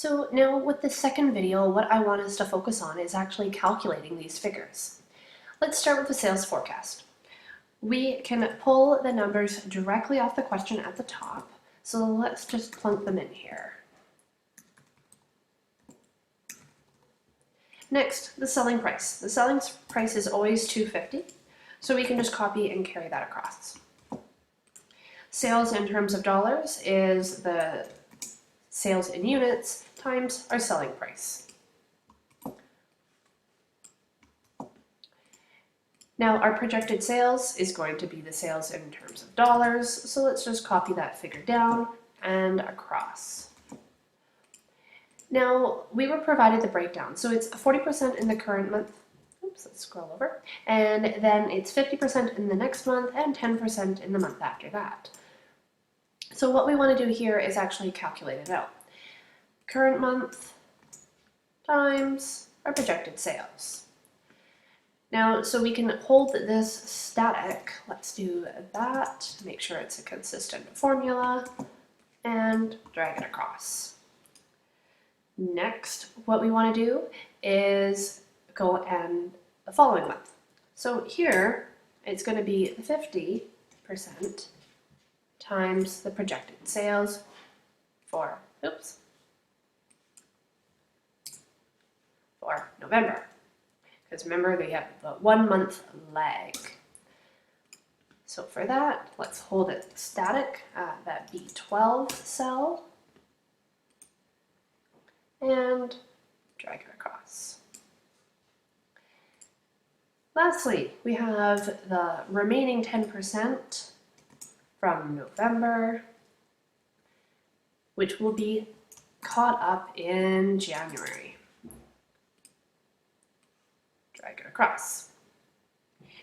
So now with the second video, what I want us to focus on is actually calculating these figures. Let's start with the sales forecast. We can pull the numbers directly off the question at the top, so let's just plunk them in here. Next, the selling price. The selling price is always $250, so we can just copy and carry that across. Sales in terms of dollars is the sales in units times our selling price. Now our projected sales is going to be the sales in terms of dollars, so let's just copy that figure down and across. Now we were provided the breakdown, so it's 40% in the current month, oops, let's scroll over, and then it's 50% in the next month and 10% in the month after that. So what we want to do here is actually calculate it out. Current month times our projected sales. Now, so we can hold this static. Let's do that, make sure it's a consistent formula, and drag it across. Next, what we want to do is go and the following month. So here, it's going to be 50% times the projected sales for November. Because remember, they have the 1 month lag. So for that, let's hold it static at that B12 cell and drag it across. Lastly, we have the remaining 10% from November, which will be caught up in January. Drag it across.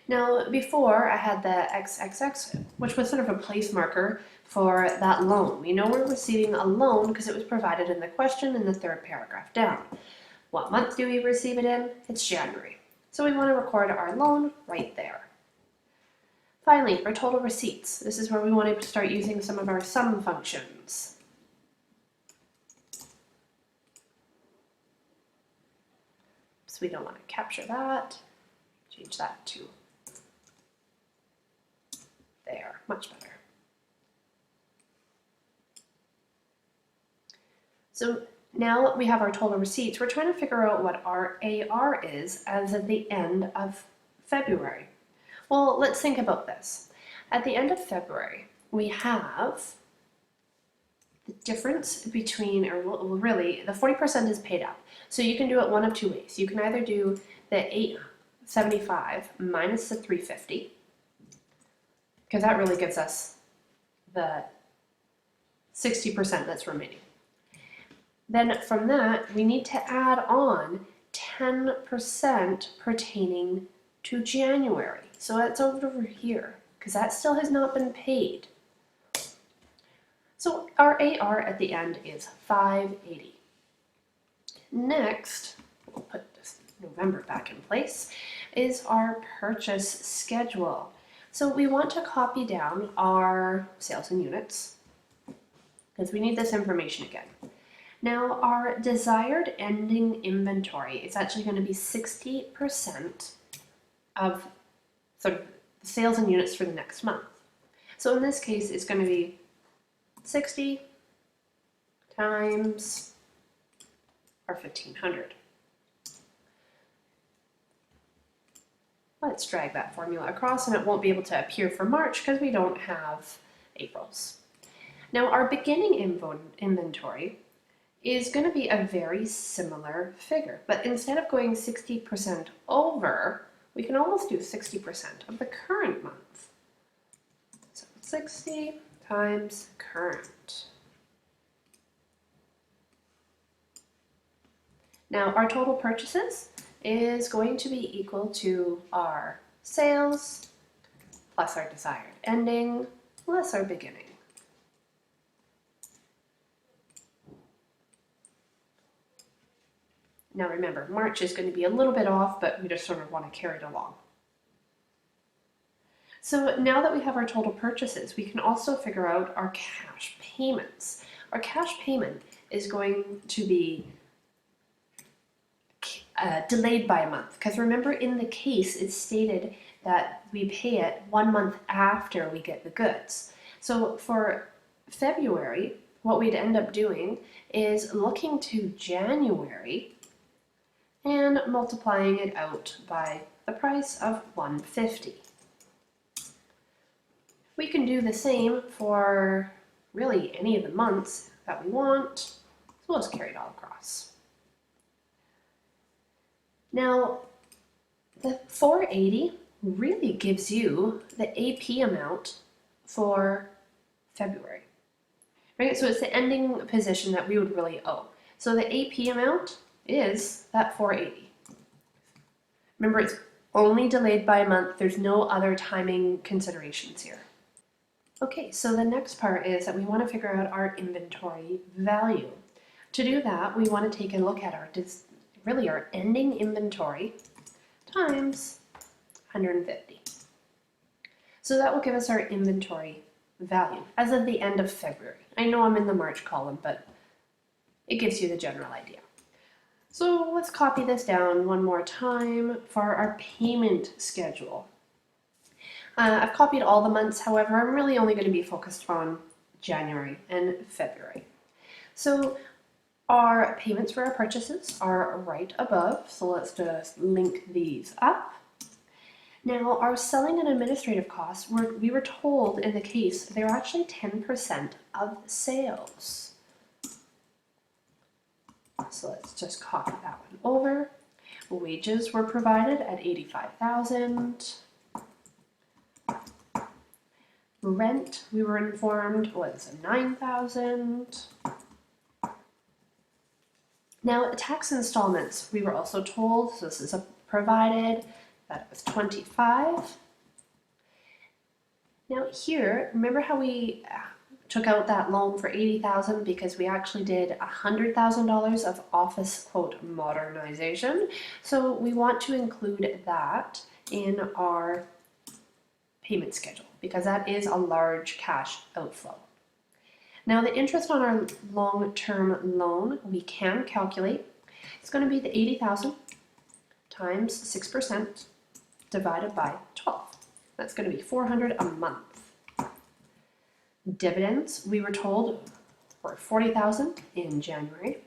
Now, before I had the XXX, which was sort of a place marker for that loan. We know we're receiving a loan because it was provided in the question in the third paragraph down. What month do we receive it in? It's January. So we want to record our loan right there. Finally, for total receipts, this is where we want to start using some of our sum functions. So we don't want to capture that. Change that to there, much better. So now we have our total receipts. We're trying to figure out what our AR is as of the end of February. Well, let's think about this. At the end of February, we have the difference between, or really, the 40% is paid up. So you can do it one of two ways. You can either do the 875 minus the 350, because that really gives us the 60% that's remaining. Then from that, we need to add on 10% pertaining to January. So that's over here, because that still has not been paid. So our AR at the end is 580. Next, we'll put this November back in place, is our purchase schedule. So we want to copy down our sales in units, because we need this information again. Now our desired ending inventory is actually going to be 60% of sort of the sales in units for the next month. So in this case, it's going to be 60 times our 1500. Let's drag that formula across, and it won't be able to appear for March because we don't have April's. Now our beginning inventory is going to be a very similar figure, but instead of going 60% over, we can almost do 60% of the current month. So 60 times current. Now our total purchases is going to be equal to our sales plus our desired ending plus our beginning. Now remember, March is going to be a little bit off, but we just sort of want to carry it along. So now that we have our total purchases, we can also figure out our cash payments. Our cash payment is going to be delayed by a month. Because remember, in the case, it's stated that we pay it 1 month after we get the goods. So for February, what we'd end up doing is looking to January and multiplying it out by the price of $150. We can do the same for really any of the months that we want, so we'll just carry it all across. Now, the 480 really gives you the AP amount for February, right? So it's the ending position that we would really owe. So the AP amount is that 480. Remember, it's only delayed by a month. There's no other timing considerations here. Okay, so the next part is that we want to figure out our inventory value. To do that, we want to take a look at our ending inventory times 150. So that will give us our inventory value as of the end of February. I know I'm in the March column, but it gives you the general idea. So let's copy this down one more time for our payment schedule. I've copied all the months, however, I'm really only going to be focused on January and February. So our payments for our purchases are right above, so let's just link these up. Now, our selling and administrative costs, we were told in the case they're actually 10% of sales. So let's just copy that one over. Wages were provided at $85,000. Rent, we were informed, was $9,000. Now, tax installments, we were also told, so this is provided, that it was $25,000. Now here, remember how we took out that loan for $80,000 because we actually did $100,000 of office quote modernization. So we want to include that in our payment schedule because that is a large cash outflow. Now the interest on our long-term loan we can calculate. It's going to be the $80,000 times 6% divided by 12. That's going to be $400 a month. Dividends, we were told, were $40,000 in January.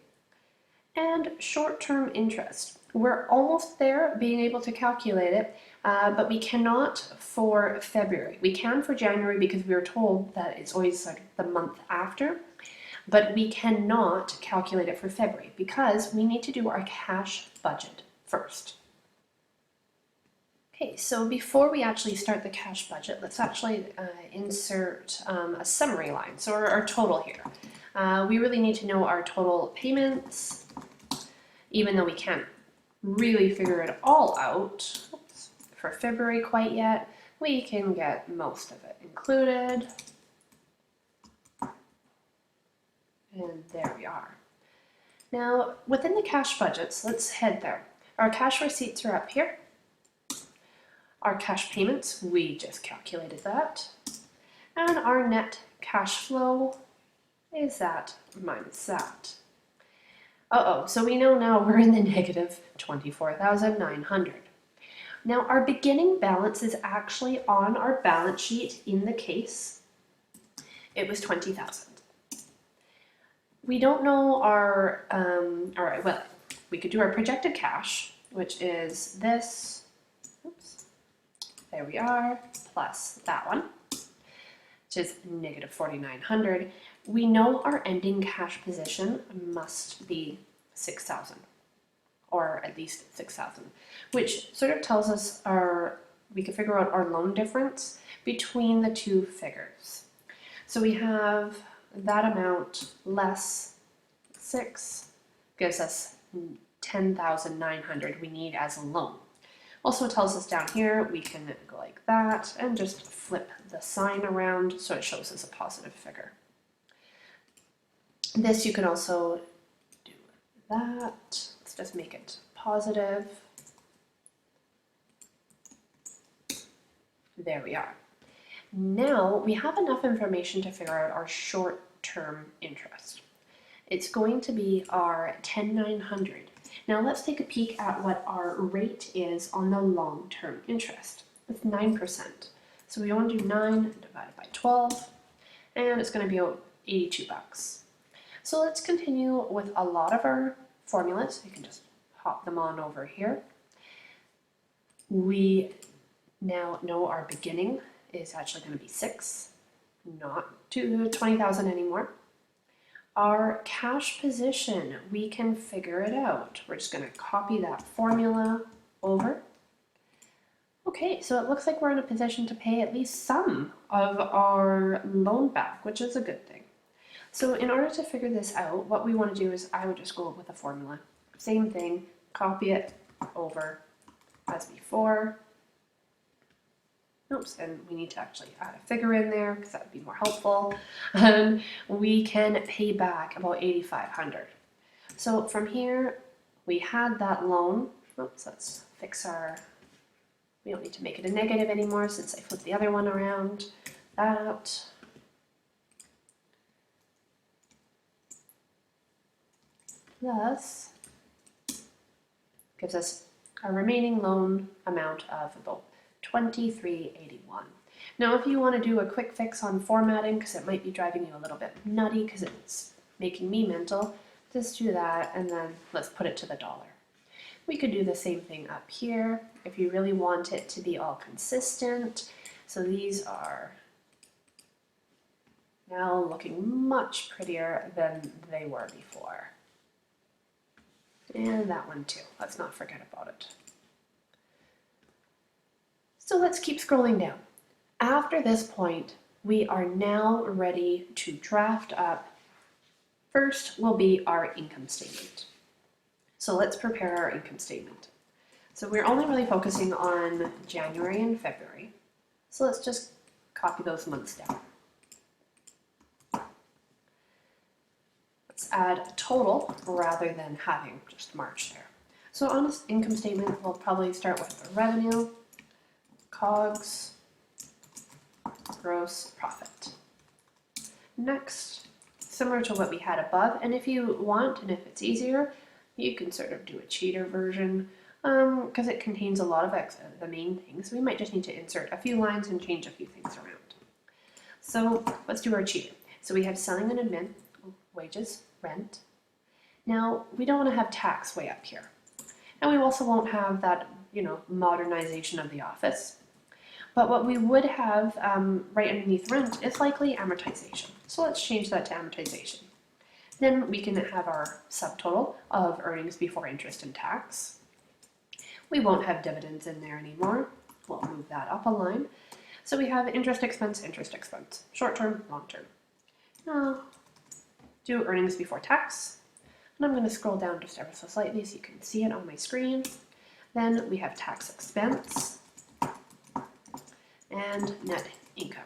And short-term interest, we're almost there being able to calculate it, but we cannot for February. We can for January because we were told that it's always like the month after, but we cannot calculate it for February because we need to do our cash budget first. Okay, so before we actually start the cash budget, let's actually insert a summary line, so our total here. We really need to know our total payments, even though we can't really figure it all out for February quite yet. We can get most of it included. And there we are. Now, within the cash budgets, let's head there. Our cash receipts are up here. Our cash payments, we just calculated that. And our net cash flow is that minus that. So we know now we're in the negative 24,900. Now our beginning balance is actually on our balance sheet in the case. It was 20,000. We don't know our, well, we could do our projected cash, which is this, oops, there we are, plus that one, which is negative 4,900. We know our ending cash position must be 6,000, or at least 6,000, which sort of tells us we can figure out our loan difference between the two figures. So we have that amount less 6 gives us 10,900 we need as a loan. Also it tells us down here we can go like that and just flip the sign around so it shows us a positive figure. This you can also do that. Let's just make it positive. There we are. Now we have enough information to figure out our short-term interest. it's going to be our 10,900. Now let's take a peek at what our rate is on the long-term interest. It's 9%. So we want to do 9 divided by 12, and it's going to be about 82 bucks. So let's continue with a lot of our formulas. You can just hop them on over here. We now know our beginning is actually going to be 6, not to 20,000 anymore. Our cash position, we can figure it out. We're just going to copy that formula over. Okay, so it looks like we're in a position to pay at least some of our loan back, which is a good thing. So in order to figure this out, what we want to do is I would just go with a formula. Same thing, copy it over as before. Oops, and we need to actually add a figure in there because that would be more helpful. We can pay back about 8,500. So from here, we had that loan. Oops, let's fix our, we don't need to make it a negative anymore since I flipped the other one around. That. Plus gives us a remaining loan amount of about $23.81. Now if you want to do a quick fix on formatting, because it might be driving you a little bit nutty because it's making me mental, just do that and then let's put it to the dollar. We could do the same thing up here if you really want it to be all consistent. So these are now looking much prettier than they were before. And that one too, let's not forget about it. So let's keep scrolling down. After this point, we are now ready to draft up. First will be our income statement. So let's prepare our income statement. So we're only really focusing on January and February. So let's just copy those months down. Let's add a total rather than having just March there. So on this income statement, we'll probably start with the revenue, COGS, gross profit. Next, similar to what we had above, and if you want and if it's easier, you can sort of do a cheater version because it contains a lot of the main things. We might just need to insert a few lines and change a few things around. So let's do our cheater. So we have selling and admin, wages, rent. Now we don't want to have tax way up here. And we also won't have that, modernization of the office. But what we would have right underneath rent is likely amortization. So let's change that to amortization. Then we can have our subtotal of earnings before interest and tax. We won't have dividends in there anymore. We'll move that up a line. So we have interest expense, short term, long term. Now, do earnings before tax. And I'm going to scroll down just ever so slightly so you can see it on my screen. Then we have tax expense and net income.